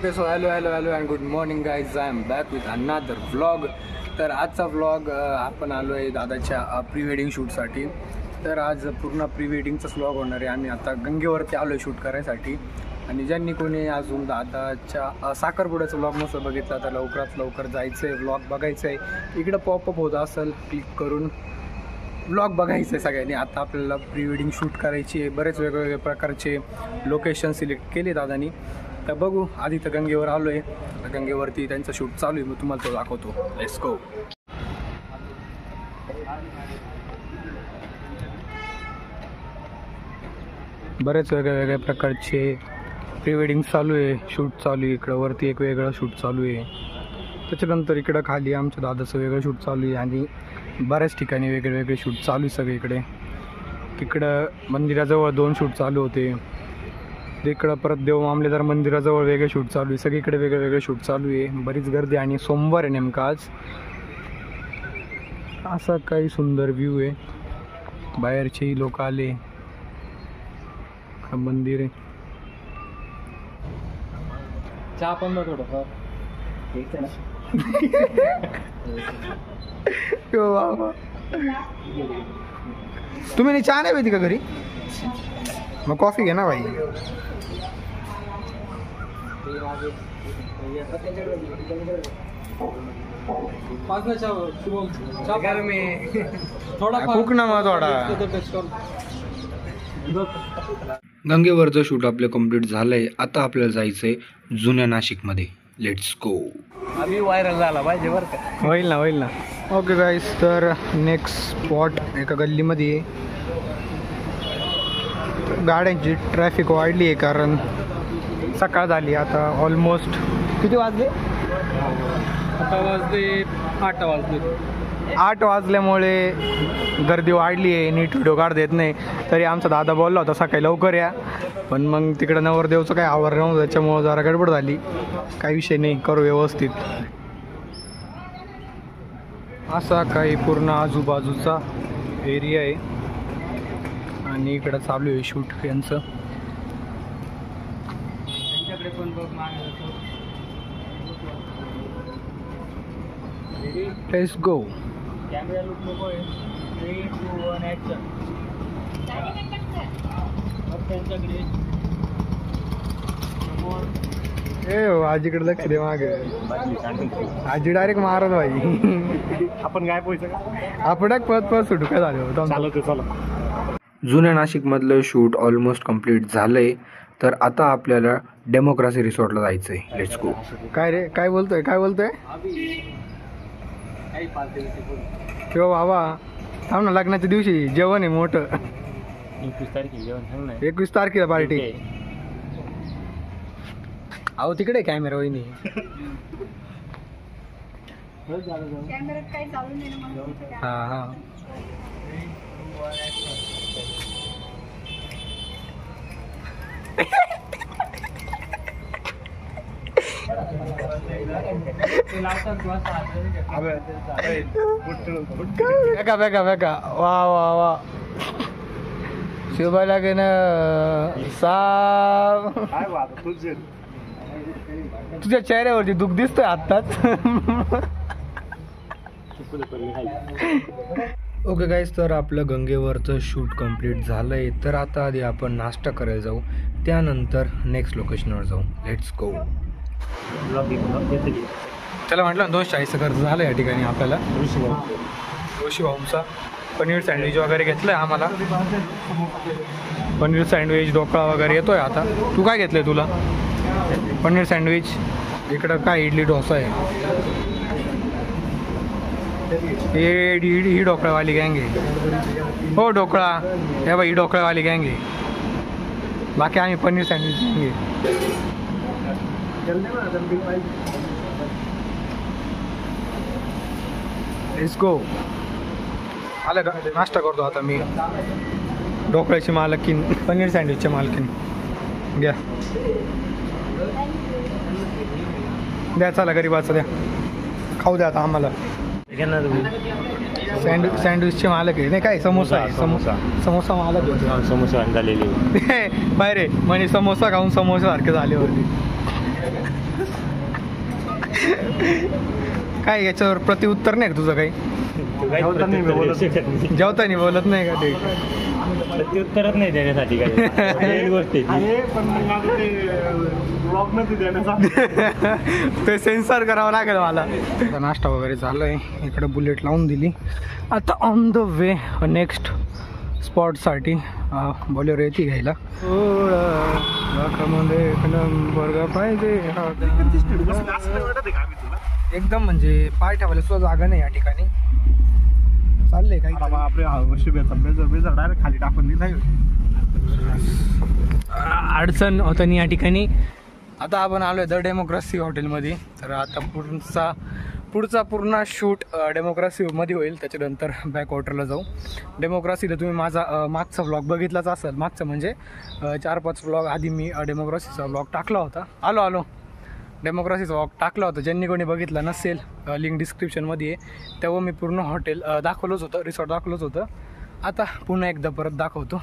Okay so hello and good morning guys. I am back with another vlog. तर आजचा vlog आपण आलो आहे दादाच्या प्री वेडिंग शूटसाठी. तर आज पूर्ण प्री वेडिंगचाच व्लॉग होणार आहे. आम्ही आता गंगेवरती आलो आहे शूट करायसाठी. आणि ज्यांनी कोणी अजून दादाच्या साखरपुड्याचा व्लॉग नसं बघितला तर लवकरात लवकर जायचं आहे, व्लॉग बघायचं आहे. इकडं पॉपअप होत असेल, क्लिक करून व्लॉग बघायचं आहे सगळ्यांनी. आता आपल्याला प्री वेडिंग शूट करायची आहे. बरेच वेगवेगळे प्रकारचे लोकेशन सिलेक्ट केले दादानी. तर बघू. आधी तर गंगेवर आलो आहे. गंगेवरती त्यांचं शूट चालू आहे. मग तुम्हाला तो दाखवतो. Let's go. बरेच वेगळ्या प्रकारचे प्री वेडिंग चालू आहे, शूट चालू आहे. इकडं वरती एक वेगळं शूट चालू आहे. त्याच्यानंतर इकडं खाली आमच्या दादाचं वेगळं शूट चालू आहे. आणि बऱ्याच ठिकाणी वेगळे शूट चालू आहे सगळीकडे. तिकडं मंदिराजवळ 2 शूट चालू होते. तिकडं परत देव मामलेदार मंदिराजवळ वेगळे शूट चालू आहे. सगळीकडे वेगळे शूट चालू आहे. बरीच गर्दी आणि सोमवार आहे नेमका आज. असा काही सुंदर व्ह्यू आहे. बाहेरचेही लोक आले. मंदिर आहे. चहा पण ना थोडंफार तुम्ही नाही चहा नाही पिती का घरी? मग कॉफी घे ना भाई. कुक ना मग थोडा. गंगेवरचं शूट आपलं कंप्लीट झालंय. आता आपल्याला जायचंय जुन्या नाशिकमध्ये. Let's go. आम्ही व्हायरल झाला पाहिजे बरं का. होईल ना. Okay guys. तर नेक्स्ट स्पॉट एका गल्लीमध्ये आहे. गाड्यांची ट्रॅफिक वाढली आहे कारण सकाळ झाली. आता ऑलमोस्ट किती वाजले? 8 वाजल्यामुळे गर्दी वाढली आहे. नीट व्हिडिओ काढता येत नाही. तरी आमचा दादा बोलला होता सकाळी लवकर या. पण मग तिकडं नवरदेवचं काही आवर नव्हतं, त्याच्यामुळं जरा गडबड झाली. काही विषय नाही, करू व्यवस्थित. असा काही पूर्ण आजूबाजूचा एरिया आहे. आणि इकडं चालू आहे शूट यांचं. Let's go. कॅमेरा लुक नको आहे. 3, 2, 1 ॲक्शन. आजीकडे लक्ष दे. मागे आजी डायरेक्ट मारत भाई. आपण काय पोहायचं का? आपण पळत सुटू काय झालं. चला. जुन्या नाशिकमधलं शूट ऑलमोस्ट कंप्लीट झालंय. तर आता आपल्याला डेमोक्रेसी रिसॉर्टला जायचंय. Let's go. काय रे, काय बोलतोय? किंवा बाबा थांब ना. लग्नाच्या दिवशी जेवण आहे मोठं. 21 तारखेला जेवण सांग ना. 21 तारखेला पार्टी. अहो तिकडे कॅमेरा वहिनी. हा. बेका वा शिवाय लागे ना साब. तुझ्या चेहऱ्यावरती दुःख दिसतोय आत्ताच. Okay guys. तर आपलं गंगेवरचं शूट कंप्लीट झालंय. तर आता आधी आपण नाश्ता करायला जाऊ, त्यानंतर नेक्स्ट लोकेशनवर जाऊ. Let's go. त्याला म्हटलं 240 खर्च झालं या ठिकाणी आपल्याला. ऋषी भाऊंचा पनीर सँडविच वगैरे घेतलंय आम्हाला. पनीर सँडविच, ढोकळा वगैरे येतोय आता. तू काय घेतलंय? तुला पनीर सँडविच. इकडं काय इडली डोसा आहे. ही ढोकळावाली गँग आहे. हो ढोकळा हे बाई, ही ढोकळावाली गँग आहे. बाकी आम्ही पनीर सँडविच गँग आहे. Let's go. आलं का? नाश्ता करतो आता मी. ढोकळ्याची मालकीन, पनीर सँडविचच्या मालकीन. घ्या द्या. चला गरीबाचं द्या. खाऊ द्या आता आम्हाला. सँडविचचे मालक आहे. नाही काय समोसा आहे. समोसा मालक आहे. समोसा झालेली बाहेर म्हणे समोसा खाऊन समोसा सारखे झाले होते. काय याच्यावर प्रतिउत्तर नाही का तुझं काही? जेवताना बोलत नाही का ते? प्रत्युत्तरच नाही देण्यासाठी काही गोष्टी ते सेन्सर करावं लागेल मला. नाश्ता वगैरे झालाय, इकडे बुलेट लावून दिली. आता ऑन द वे नेक्स्ट स्पॉटसाठी बोलेरो येते घ्यायला. नंबर पाहिजे एकदम, म्हणजे पाय ठेवायला सुद्धा जागा नाही या ठिकाणी. चाललंय काही डायरेक्ट खाली टाकून दिली, अडचण होतं या ठिकाणी. आता आपण आलोय द डेमोक्रेसी हॉटेलमध्ये. तर आता पुढचा पूर्ण शूट डेमोक्रेसीमध्ये होईल, त्याच्यानंतर बॅक वॉटरला जाऊ. डेमोक्रेसीला तुम्ही माझा मागचा व्लॉग बघितलाच असेल. मागचा म्हणजे 4-5 व्लॉग आधी मी डेमोक्रेसीचा व्लॉग टाकला होता. आलो डेमोक्रेसीचा व्लॉग टाकला होता. ज्यांनी कोणी बघितला नसेल लिंक डिस्क्रिप्शनमध्ये आहे. तेव्हा मी पूर्ण हॉटेल दाखवलंच होतं, रिसॉर्ट दाखवलंच होतं. आता पुन्हा एकदा परत दाखवतो.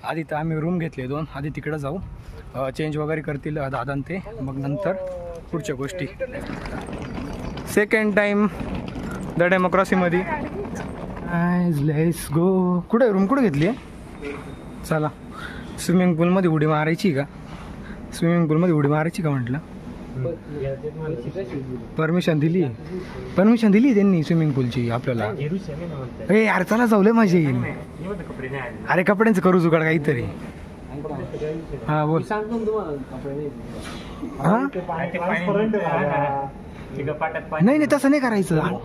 आधी तर आम्ही रूम घेतले 2, आधी तिकडं जाऊ, चेंज वगैरे करतील दादान ते, मग नंतर पुढच्या गोष्टी. सेकंड टाईम द डेमोक्रेसीमध्ये. Let's go. कुठे रूम कुठे घेतली आहे? चला. स्विमिंग पूलमध्ये उडी मारायची का? स्विमिंग पूलमध्ये उडी मारायची का म्हटलं? परमिशन दिली त्यांनी स्विमिंग पूलची आपल्याला. ए यार चला जाऊले मजा येईल. अरे कपड्यांचं करू जुगाड काहीतरी. हा बोल. नाही तसं नाही करायचं.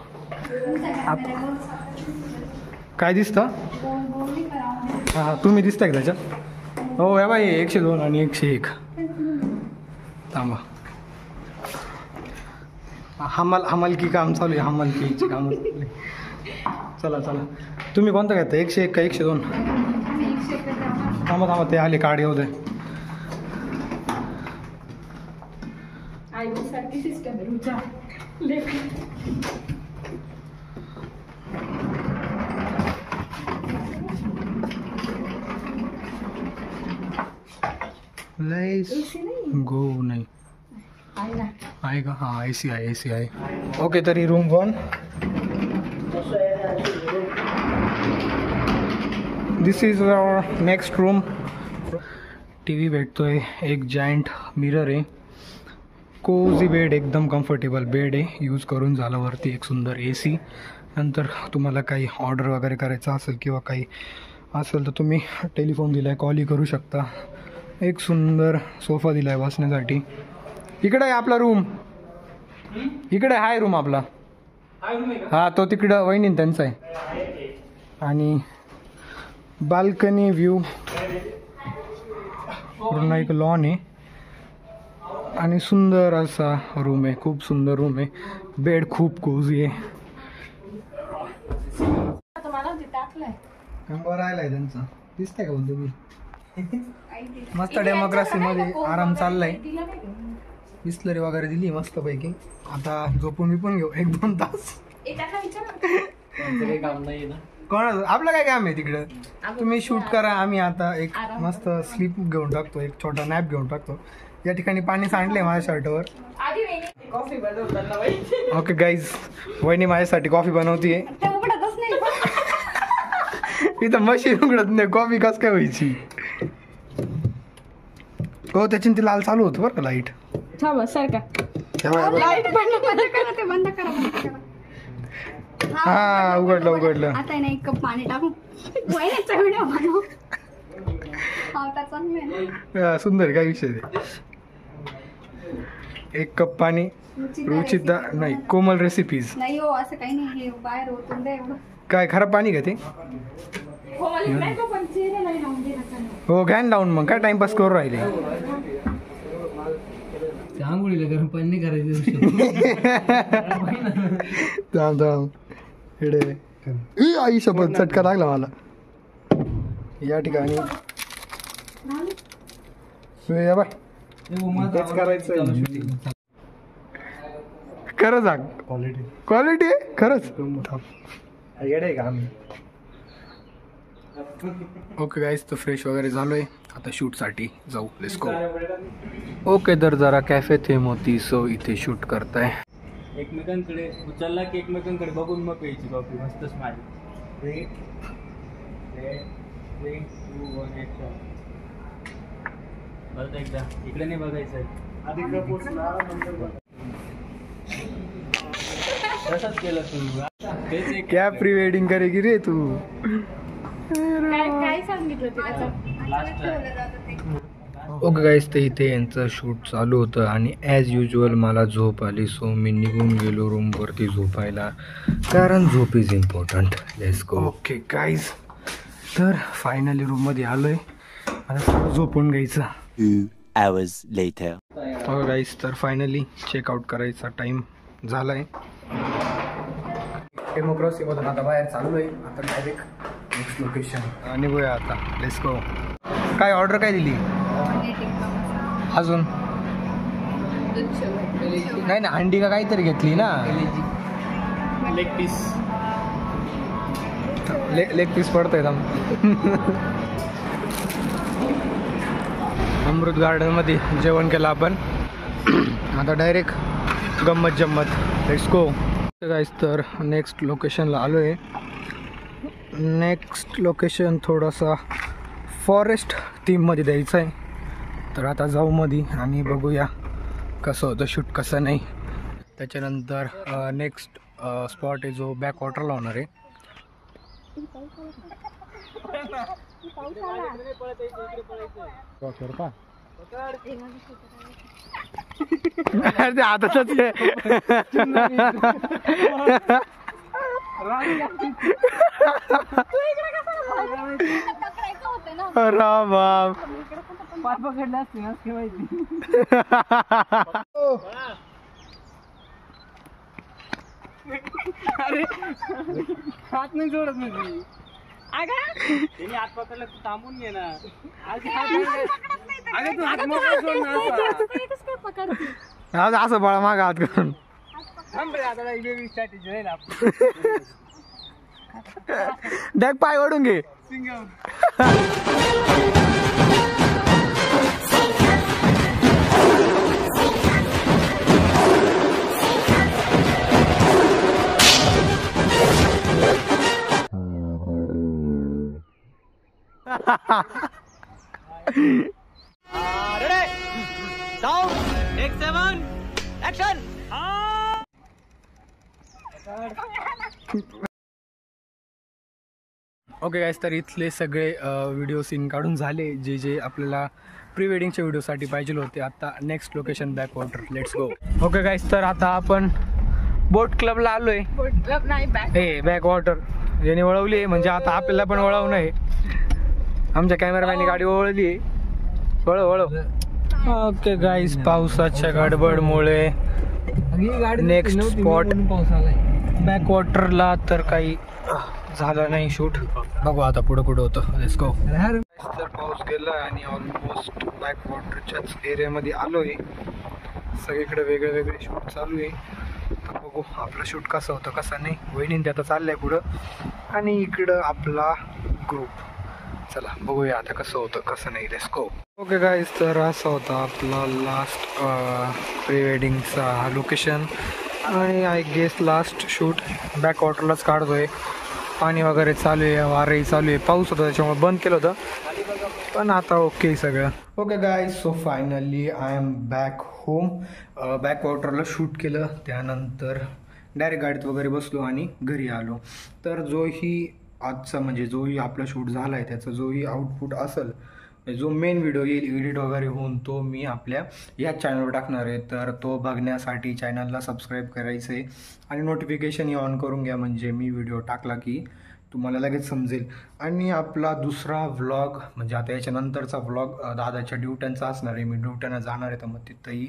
काय दिसतं? हा तुम्ही दिसताय का त्याच्यात? हो या बाई 102 आणि 101. थांबा. हमालकी काम चालू आहे, हमालकीची काम. चला तुम्ही कोणतं घेता? 101 का 102? थांबा ते आले कार्ड येऊ दे. गो नाही आहे का? हा AC आहे. ओके तरी room 1. This is our next room. TV भेटतोय, एक जायंट मिरर आहे, कोझी बेड, एकदम कम्फर्टेबल बेड आहे. यूज करून झालं वरती एक सुंदर AC. नंतर तुम्हाला काही ऑर्डर वगैरे करायचं असेल किंवा काही असेल तर तुम्ही टेलिफोन दिला आहे, कॉलही करू शकता. एक सुंदर सोफा दिला आहे बसण्यासाठी. इकडे आहे आपला रूम, इकडे हाय रूम आपला. हा तो तिकडं वहिनी त्यांचा आहे. आणि बाल्कनी व्ह्यू, पूर्ण एक लॉन आहे आणि सुंदर असा रूम आहे. खूप सुंदर रूम आहे. बेड खूप कोझी आहे. नंबर आलाय त्यांचा, दिसतंय का तुम्ही? मस्त डेमोक्रेसी मध्ये आराम चाललाय. बिस्लरी वगैरे दिली मस्त पैकी. आता झोपून पण घेऊ 1-2 तास. कोण आपलं काय काम आहे तिकडं? तुम्ही शूट करा, आम्ही आता एक मस्त स्लीप घेऊन टाकतो, एक छोटा नॅप घेऊन टाकतो. या ठिकाणी पाणी सांडलंय माझ्या शर्टवर. ओके गाईज, वहिनी माझ्यासाठी कॉफी बनवतीये. इथं मशीन उघडत नाही, कॉफी कस काय व्हायची? हो त्याच्याने ती लाल चालू होतं बरं का लाईट. हा उघडलं. आता नाही कप पाणी टाकू. सुंदर काय विषय आहे. 1 कप पाणी, रुचिता नाही कोमल रेसिपीज. नाही हो असं काही नाही, हे बाहेर होतं दे एवढं. काय खराब पाणी का ते? हो घ्यान लावून मग काय टाइमपास करू राहिले. आंघोळीला गरम पाणी नाही करायचं. आई शपथ चटका लागला मला या ठिकाणी. खरं सांग, क्वालिटी आहे खरंच. ओके गाईज, तर फ्रेश वगैरे झालोय, आता शूटसाठी जाऊ. Let's go. ओके तर जरा कॅफे थे मोती सो इथे शूट करताय. एकमेकांकडे उचलला की एकमेकांकडे बघून मग प्यायची कॉफी. मस्त स्माईल. 3 2 1 ऍक्शन. परत एकदा इकडे नाही बघायचं. आधी तसंच केलं तू. तेच एक क्या प्री वेडिंग करेगी रे तू. काय सांगितलं तिला? ओके गाईस, तर इथे यांचं शूट चालू होतं आणि ॲज युजल मला झोप आली. सो मी निघून गेलो रूमवरती झोपायला, कारण झोप is important. Let's go. Okay guys, तर फायनली रूममध्ये आलो आहे. आता सगळं झोपून घ्यायचं. 2 hours later. ओके गाईज, तर फायनली चेकआउट करायचा टाईम झाला आहे. डेमोक्रॉसीमधून आता बाहेर चाललो आहे. आता डायरेक्ट नेक्स्ट लोकेशन निघूया आता. Let's go. काय ऑर्डर काय दिली अजून? नाही ना, अंडी का काहीतरी घेतली ना. Leg piece. लेग पीस पडतंय एकदम. अमृत गार्डनमध्ये जेवण केलं आपण. आता डायरेक्ट गंमत जम्मत. Let's go. गाईस, तर नेक्स्ट लोकेशनला आलो आहे. नेक्स्ट लोकेशन थोडासा फॉरेस्ट थीममध्ये द्यायचं आहे. तर आता जाऊ मध्ये आणि बघूया कसं होतं शूट, कसं नाही. त्याच्यानंतर नेक्स्ट स्पॉट आहे जो बॅक वॉटरला होणार आहे. आताच राम पाय पकडले असते ना माहिती. अरे हात नाही जोडत नाही. त्याने हात पकडला तू थांबून घे ना. अरे तू हात मोकळा सोड ना. असं बळा मागा हात करून. स्ट्रॅटेजी आहे ना. देख पाय ओढून घे. ओके गाईस, तर इथले सगळे व्हिडिओ सीन काढून झाले जे जे आपल्याला प्री वेडिंगच्या व्हिडिओसाठी पाहिजे होते. आता next location back water. Let's go. Okay guys, तर आता आपण बोट क्लबला आलो आहे. बोट क्लब नाही, बॅक वॉटर याने वळवली आहे, म्हणजे आता आपल्याला पण वळवणं आहे. आमच्या कॅमेरामॅनने गाडी वळवली आहे. वळव. ओके गाईस, पावसाच्या गडबडमुळे नेक्स्ट स्पॉट बॅक वॉटरला तर काही झालं नाही शूट. बघू आता पुढं कुठं होतं. Let's go. तर पाऊस गेला आणि ऑलमोस्ट बॅक वॉटरच्याच एरियामध्ये आलो आहे. सगळीकडे वेगळे वेगळे शूट चालू आहे. बघू आपलं शूट कसं होतं कसं नाही. वहिनी ते आता चाललंय पुढं आणि इकडं आपला ग्रुप. चला बघूया आता कसं होतं कसं नाही. Let's go. ओके गाईज, तर असा होता आपला लास्ट प्री वेडिंगचा लोकेशन आणि I guess last shoot back वॉटरलाच काढतोय. पाणी वगैरे चालू आहे, वारही चालू आहे. पाऊस होता त्याच्यामुळे बंद केलं होतं, पण आता ओके सगळं. Okay guys, so finally I am back home. Back वॉटरला शूट केलं, त्यानंतर डायरेक्ट गाडीत वगैरे बसलो आणि घरी आलो. तर जोही आजचा म्हणजे जोही आपला शूट झाला आहे त्याचा जोही आउटपुट असेल, जो मेन व्हिडिओ येईल एडिट वगैरे होऊन, तो मी आपल्या या चॅनलवर टाकणार आहे. तर तो बघण्यासाठी चॅनलला सबस्क्राईब करायचं आहे आणि नोटिफिकेशन ऑन करून घ्या, म्हणजे मी व्हिडिओ टाकला की तुम्हाला लगेच समजेल. आणि आपला दुसरा व्लॉग म्हणजे आता याच्यानंतरचा व्लॉग दादाच्या ड्युट्यांचा असणार आहे. मी ड्युट्यांना जाणार आहे, तर मग तिथंही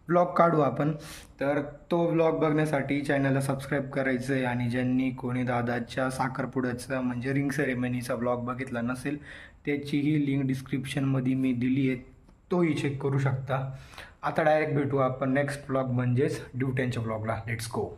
व्लॉग काढू आपण. तर तो व्लॉग बघण्यासाठी चॅनलला सबस्क्राईब करायचं आहे. आणि ज्यांनी कोणी दादाच्या साखरपुड्याचा म्हणजे रिंग सेरेमनीचा व्लॉग बघितला नसेल, त्याचीही लिंक डिस्क्रिप्शनमध्ये मी दिली आहे, तोही चेक करू शकता. आता डायरेक्ट भेटू आपण नेक्स्ट व्लॉग म्हणजेच ड्युट्यांच्या व्लॉगला. Let's go.